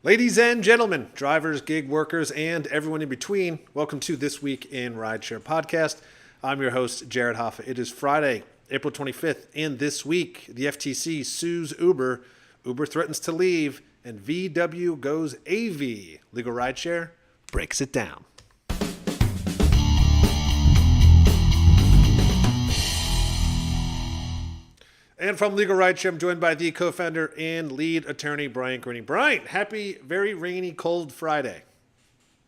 Ladies and gentlemen, drivers, gig workers, and everyone in between, welcome to This Week in Rideshare podcast. I'm your host, Jared Hoffa. It is Friday, April 25th, and this week, the FTC sues Uber, Uber threatens to leave, and VW goes AV. Legal Rideshare breaks it down. And from Legal Rideshare, I'm joined by the co-founder and lead attorney, Brian Greeny. Brian, happy, very rainy, cold Friday.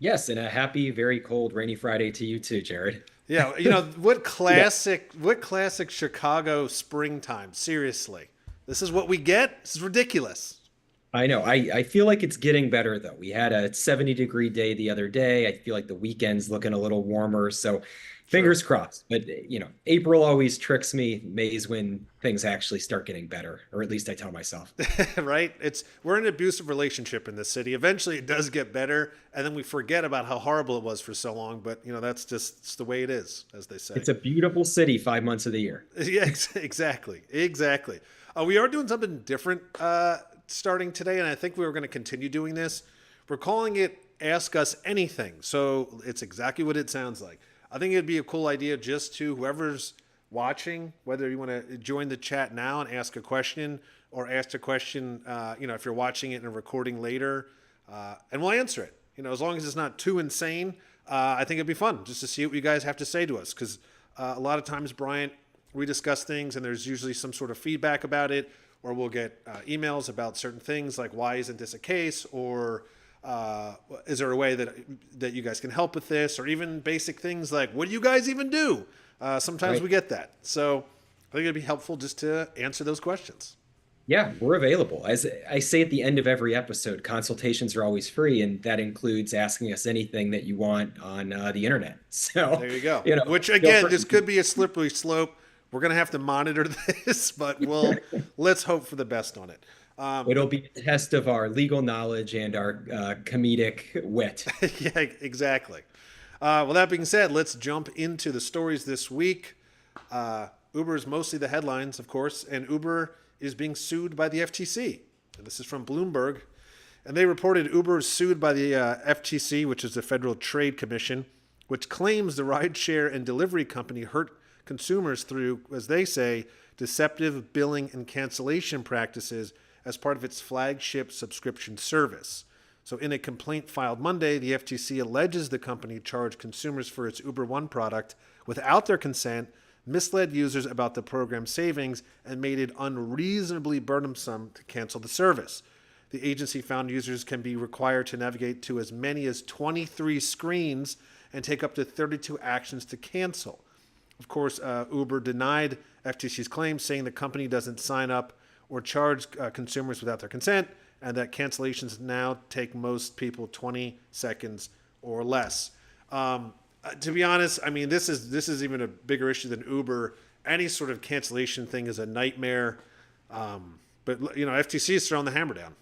Yes, and a happy, very cold, rainy Friday to you too, Jared. Yeah, what classic Chicago springtime? Seriously, this is what we get. This is ridiculous. I know. I feel like it's getting better though. We had a 70-degree day the other day. I feel like the weekend's looking a little warmer. So True. fingers crossed. But April always tricks me. May's when things actually start getting better, or at least I tell myself. Right? We're in an abusive relationship in this city. Eventually, it does get better, and then we forget about how horrible it was for so long. But that's just it's the way it is, as they say. It's a beautiful city 5 months of the year. Yeah, exactly. We are doing something different starting today, and I think we were going to continue doing this. We're calling it Ask Us Anything. So it's exactly what it sounds like. I think it'd be a cool idea just to whoever's watching, whether you want to join the chat now and ask a question or ask a question, if you're watching it in a recording later, and we'll answer it. As long as it's not too insane, I think it'd be fun just to see what you guys have to say to us. Because a lot of times, Brian, we discuss things and there's usually some sort of feedback about it, or we'll get emails about certain things like why isn't this a case, or is there a way that you guys can help with this, or even basic things like what do you guys even do? Sometimes Right. we get that. So I think it'd be helpful just to answer those questions. Yeah, we're available. As I say at the end of every episode, consultations are always free, and that includes asking us anything that you want on the internet. So, There you go. you know, Which feel again, free. this could be a slippery slope. We're gonna have to monitor this, but let's hope for the best on it. It'll be a test of our legal knowledge and our comedic wit. Yeah, exactly. Well, that being said, let's jump into the stories this week. Uber is mostly the headlines, of course, and Uber is being sued by the FTC. And this is from Bloomberg. And they reported Uber is sued by the FTC, which is the Federal Trade Commission, which claims the rideshare and delivery company hurt consumers through, as they say, deceptive billing and cancellation practices as part of its flagship subscription service. So in a complaint filed Monday, the FTC alleges the company charged consumers for its Uber One product without their consent, misled users about the program's savings, and made it unreasonably burdensome to cancel the service. The agency found users can be required to navigate to as many as 23 screens and take up to 32 actions to cancel. Of course, Uber denied FTC's claims, saying the company doesn't sign up or charge consumers without their consent, and that cancellations now take most people 20 seconds or less. To be honest, I mean, this is even a bigger issue than Uber. Any sort of cancellation thing is a nightmare. But FTC is throwing the hammer down.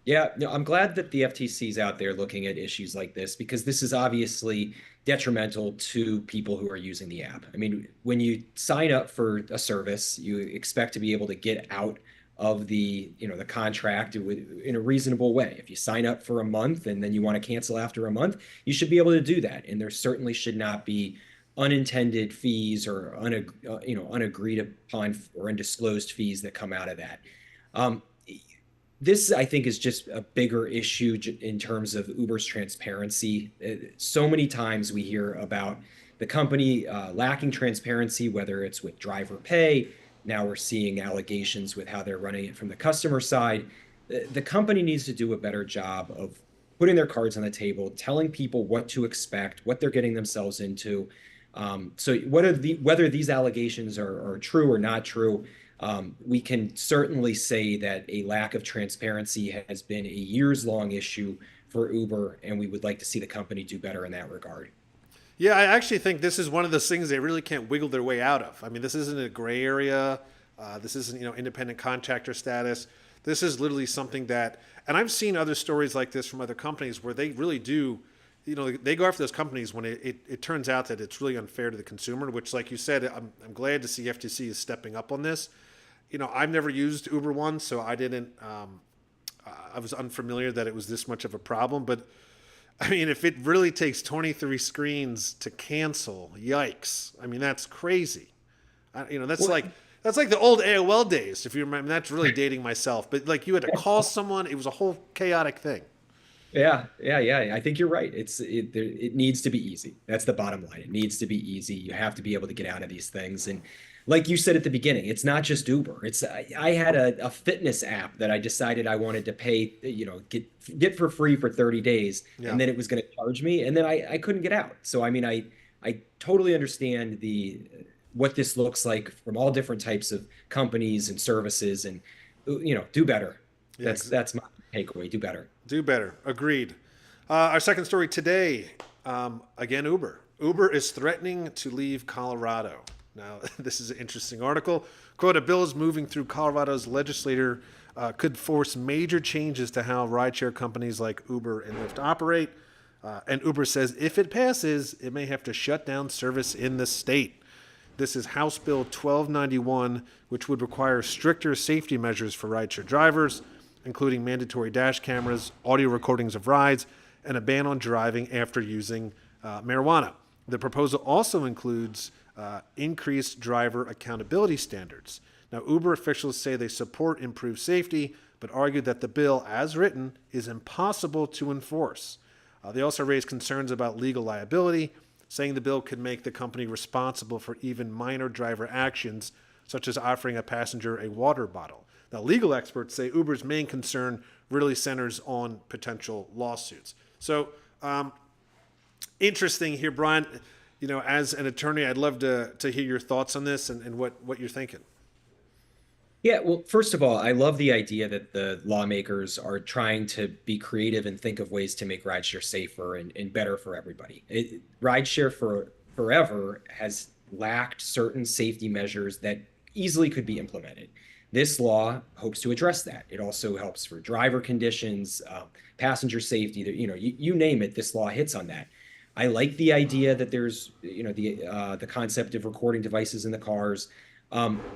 Yeah, no, I'm glad that the FTC is out there looking at issues like this because this is obviously detrimental to people who are using the app. I mean, when you sign up for a service, you expect to be able to get out of the contract in a reasonable way. If you sign up for a month and then you want to cancel after a month, you should be able to do that. And there certainly should not be unintended fees or unagreed upon or undisclosed fees that come out of that. This, I think, is just a bigger issue in terms of Uber's transparency. So many times we hear about the company lacking transparency, whether it's with driver pay. Now we're seeing allegations with how they're running it from the customer side. The company needs to do a better job of putting their cards on the table, telling people what to expect, what they're getting themselves into. So whether these allegations are true or not true, we can certainly say that a lack of transparency has been a years-long issue for Uber, and we would like to see the company do better in that regard. Yeah, I actually think this is one of those things they really can't wiggle their way out of. I mean, this isn't a gray area. This isn't, independent contractor status. This is literally something that, and I've seen other stories like this from other companies where they really do, they go after those companies when it turns out that it's really unfair to the consumer, which, like you said, I'm glad to see FTC is stepping up on this. I've never used Uber One, so I didn't I was unfamiliar that it was this much of a problem. But I mean, if it really takes 23 screens to cancel, yikes! I mean, that's crazy. That's Well, like the old AOL days. If you remember, that's really dating myself. But like, you had to call someone. It was a whole chaotic thing. yeah. I think you're right. It needs to be easy. That's the bottom line. It needs to be easy. You have to be able to get out of these things. And like you said at the beginning, it's not just Uber. I had a fitness app that I decided I wanted to pay, get for free for 30 days, Yeah. and then it was going to charge me, and then I couldn't get out. So I mean, I totally understand the what this looks like from all different types of companies and services, and do better. Yeah. That's my takeaway. Do better. Do better. Agreed. Our second story today, again, Uber. Uber is threatening to leave Colorado. Now, this is an interesting article. Quote, a bill is moving through Colorado's legislature could force major changes to how rideshare companies like Uber and Lyft operate. And Uber says if it passes, it may have to shut down service in the state. This is House Bill 1291, which would require stricter safety measures for rideshare drivers, including mandatory dash cameras, audio recordings of rides, and a ban on driving after using marijuana. The proposal also includes increased driver accountability standards. Now, Uber officials say they support improved safety, but argue that the bill, as written, is impossible to enforce. They also raised concerns about legal liability, saying the bill could make the company responsible for even minor driver actions, such as offering a passenger a water bottle. Now, legal experts say Uber's main concern really centers on potential lawsuits. So, interesting here, Brian. As an attorney, I'd love to hear your thoughts on this and what you're thinking. Yeah, well, first of all, I love the idea that the lawmakers are trying to be creative and think of ways to make rideshare safer and better for everybody. Rideshare for forever has lacked certain safety measures that easily could be implemented. This law hopes to address that. It also helps for driver conditions, passenger safety. You name it, this law hits on that. I like the idea that there's, the concept of recording devices in the cars.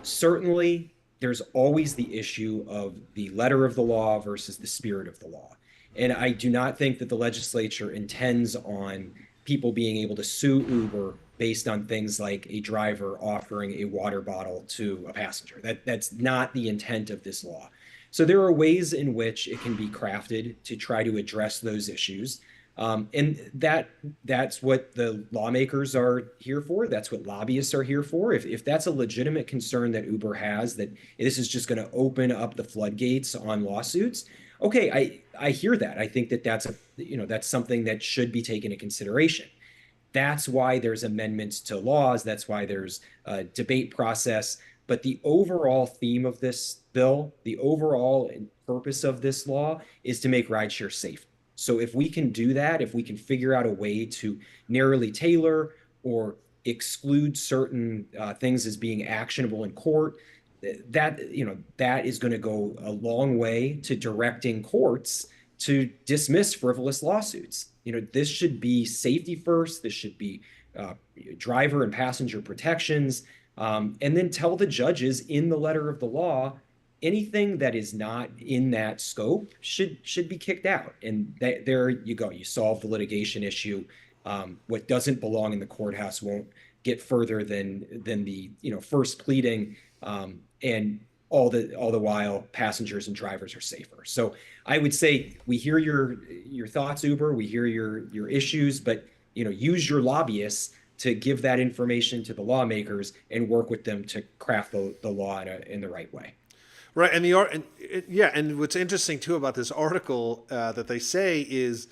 Certainly, there's always the issue of the letter of the law versus the spirit of the law. And I do not think that the legislature intends on people being able to sue Uber based on things like a driver offering a water bottle to a passenger. That's not the intent of this law. So there are ways in which it can be crafted to try to address those issues. And that's what the lawmakers are here for. That's what lobbyists are here for. If that's a legitimate concern that Uber has, that this is just going to open up the floodgates on lawsuits, okay, I hear that. I think that that's something that should be taken into consideration. That's why there's amendments to laws. That's why there's a debate process. But the overall theme of this bill, the overall purpose of this law is to make rideshare safe. So if we can do that, if we can figure out a way to narrowly tailor or exclude certain things as being actionable in court, that is going to go a long way to directing courts to dismiss frivolous lawsuits. This should be safety first. This should be driver and passenger protections, and then tell the judges in the letter of the law anything that is not in that scope should be kicked out. And there you go. You solve the litigation issue. What doesn't belong in the courthouse won't get further than the first pleading, and all the while passengers and drivers are safer. So I would say we hear your thoughts, Uber. We hear your issues, but use your lobbyists to give that information to the lawmakers and work with them to craft the law in the right way. Right, and what's interesting too about this article that they say is,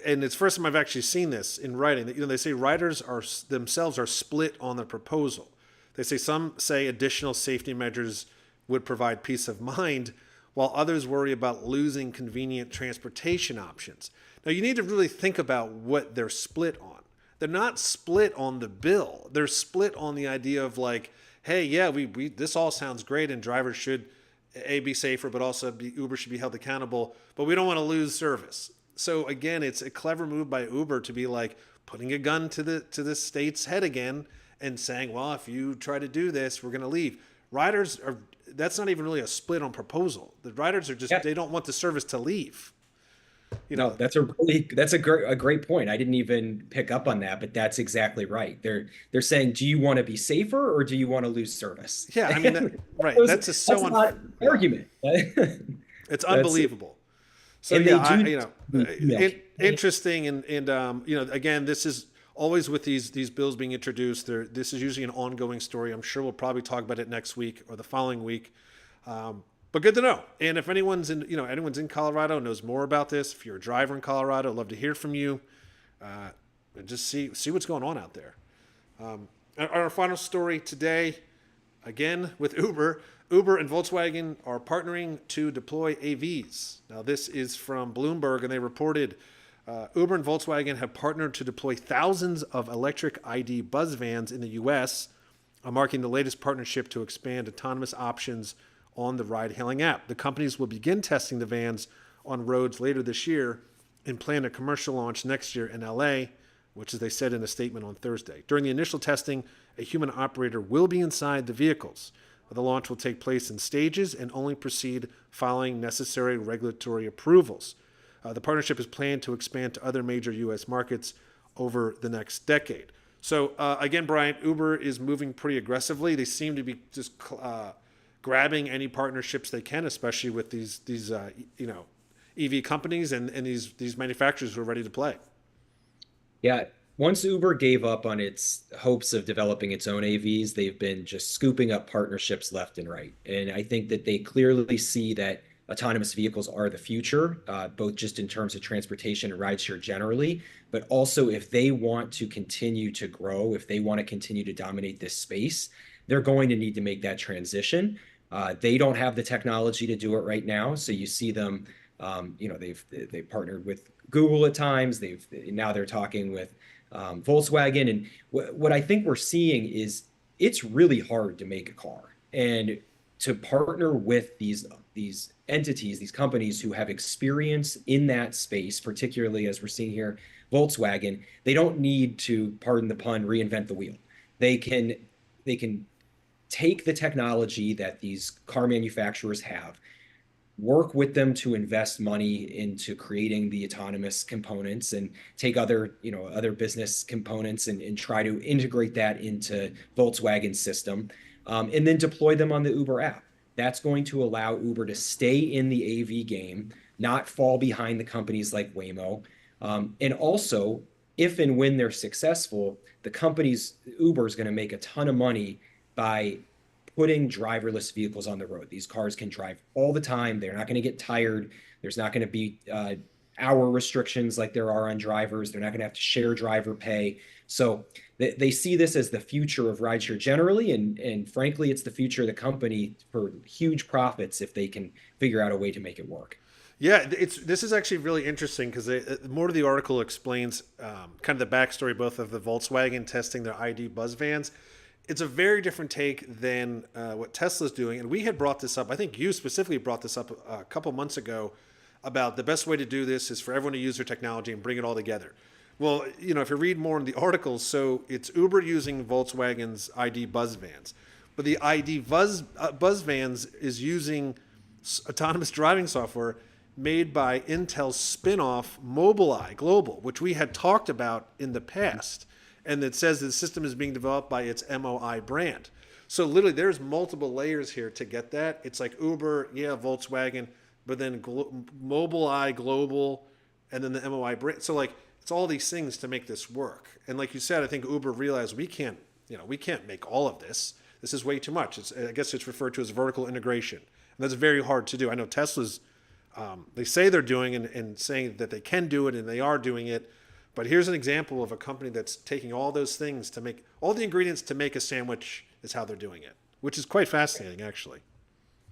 and it's the first time I've actually seen this in writing, that they say riders themselves are split on the proposal. They say some say additional safety measures would provide peace of mind, while others worry about losing convenient transportation options. Now you need to really think about what they're split on. They're not split on the bill. They're split on the idea of like, hey, yeah, we this all sounds great, and drivers should be safer, but also Uber should be held accountable, but we don't want to lose service. So again, it's a clever move by Uber to be like putting a gun to the state's head again and saying, well, if you try to do this, we're going to leave. Riders that's not even really a split on proposal. The riders are just, Yeah. they don't want the service to leave. You No, know, that's a great point. I didn't even pick up on that, but that's exactly right. They're saying, do you want to be safer or do you want to lose service? yeah, I mean, that, right. That's a That's not yeah, argument. it's That's unbelievable. So and yeah, they do interesting, and again, this is always with these bills being introduced. This is usually an ongoing story. I'm sure we'll probably talk about it next week or the following week. But good to know. And if anyone's in Colorado, knows more about this, if you're a driver in Colorado, I'd love to hear from you. And just see what's going on out there. Our final story today, again with Uber. Uber and Volkswagen are partnering to deploy AVs. Now, this is from Bloomberg, and they reported Uber and Volkswagen have partnered to deploy thousands of electric ID buzz vans in the U.S., marking the latest partnership to expand autonomous options on the ride-hailing app. The companies will begin testing the vans on roads later this year and plan a commercial launch next year in L.A., which, as they said in a statement on Thursday. During the initial testing, a human operator will be inside the vehicles. The launch will take place in stages and only proceed following necessary regulatory approvals. The partnership is planned to expand to other major U.S. markets over the next decade. So again, Brian, Uber is moving pretty aggressively. They seem to be just grabbing any partnerships they can, especially with these EV companies and these manufacturers who are ready to play. Yeah. Once Uber gave up on its hopes of developing its own AVs, they've been just scooping up partnerships left and right. And I think that they clearly see that autonomous vehicles are the future, both just in terms of transportation and rideshare generally, but also if they want to continue to grow, if they want to continue to dominate this space, they're going to need to make that transition. They don't have the technology to do it right now. So you see them, they've partnered with Google at times. Now they're talking with Volkswagen. And what I think we're seeing is it's really hard to make a car, and to partner with these entities, these companies who have experience in that space, particularly as we're seeing here, Volkswagen. They don't need to, pardon the pun, reinvent the wheel. They can take the technology that these car manufacturers have, work with them to invest money into creating the autonomous components, and take other business components and try to integrate that into Volkswagen's system, and then deploy them on the Uber app. That's going to allow Uber to stay in the AV game, not fall behind the companies like Waymo. And also, if and when they're successful, Uber is going to make a ton of money by putting driverless vehicles on the road. These cars can drive all the time. They're not going to get tired. There's not going to be hour restrictions like there are on drivers. They're not going to have to share driver pay. So they see this as the future of rideshare generally, and frankly, it's the future of the company for huge profits if they can figure out a way to make it work. Yeah, this is actually really interesting because more of the article explains kind of the backstory both of the Volkswagen testing their ID buzz vans. It's a very different take than what Tesla's doing, and we had brought this up. I think you specifically brought this up a couple months ago about the best way to do this is for everyone to use their technology and bring it all together. Well, if you read more in the articles, so it's Uber using Volkswagen's ID buzz vans, but the ID buzz vans is using autonomous driving software made by Intel's spin-off Mobileye Global, which we had talked about in the past, and it says the system is being developed by its MOI brand. So literally, there's multiple layers here to get that. It's like Uber, Volkswagen, but then Mobileye Global, and then the MOI brand. So it's all these things to make this work. And like you said, I think Uber realized we can't make all of this. This is way too much. I guess it's referred to as vertical integration, and that's very hard to do. I know Tesla's, they say they're doing and saying that they can do it, and they are doing it. But here's an example of a company that's taking all those things to make all the ingredients to make a sandwich is how they're doing it, which is quite fascinating, actually.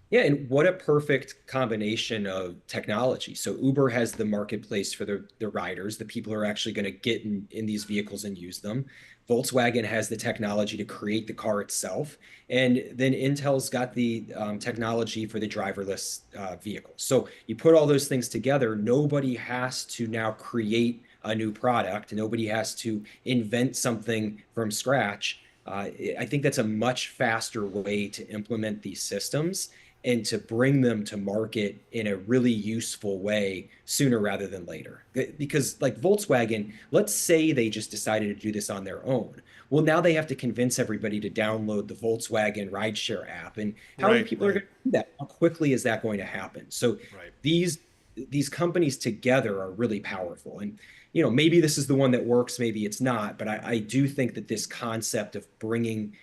Yeah, and what a perfect combination of technology. So Uber has the marketplace for the riders, the people who are actually going to get in these vehicles and use them. Volkswagen has the technology to create the car itself. And then Intel's got the technology for the driverless vehicles. So you put all those things together, nobody has to now create a new product. Nobody has to invent something from scratch. I think that's a much faster way to implement these systems and to bring them to market in a really useful way sooner rather than later. Because, like Volkswagen, let's say they just decided to do this on their own. Well, now they have to convince everybody to download the Volkswagen Rideshare app. And how many Right, people are right, going to do that? How quickly is that going to happen? So right. these these companies together are really powerful. And maybe this is the one that works, maybe it's not, but I do think that this concept of bringing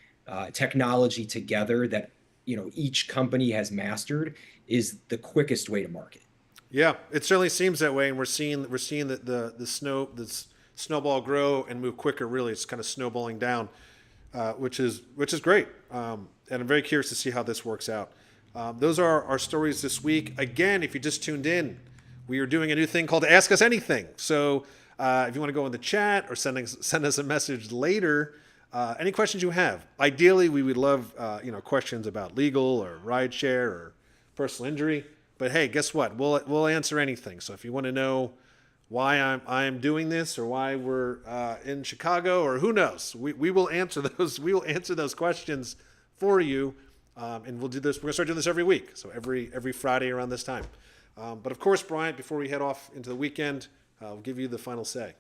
technology together that each company has mastered is the quickest way to market. Yeah, it certainly seems that way, and we're seeing that the snowball grow and move quicker. Really, it's kind of snowballing down, which is great. And I'm very curious to see how this works out. Those are our stories this week. Again, if you just tuned in, we are doing a new thing called Ask Us Anything. So if you want to go in the chat or send us a message later, any questions you have. Ideally, we would love questions about legal or rideshare or personal injury. But hey, guess what? We'll answer anything. So if you want to know why I'm doing this or why we're in Chicago or who knows, we will answer those. We will answer those questions for you, and we'll do this. We're gonna start doing this every week. So every Friday around this time. But of course, Bryant, before we head off into the weekend, I'll give you the final say.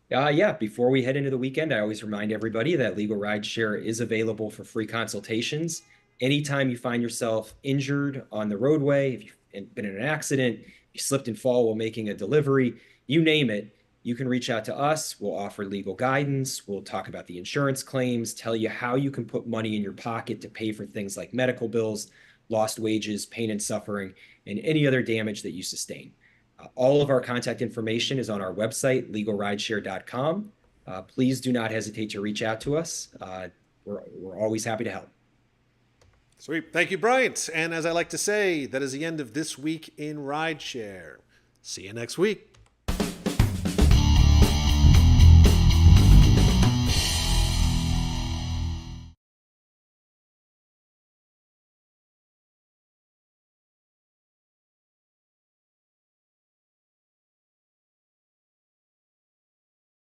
Yeah, before we head into the weekend, I always remind everybody that Legal Rideshare is available for free consultations. Anytime you find yourself injured on the roadway, if you've been in an accident, you slipped and fall while making a delivery, you name it, you can reach out to us. We'll offer legal guidance. We'll talk about the insurance claims, tell you how you can put money in your pocket to pay for things like medical bills, lost wages, pain and suffering, and any other damage that you sustain. All of our contact information is on our website, legalrideshare.com. Please do not hesitate to reach out to us. We're always happy to help. Sweet. Thank you, Bryant. And as I like to say, that is the end of this week in Rideshare. See you next week.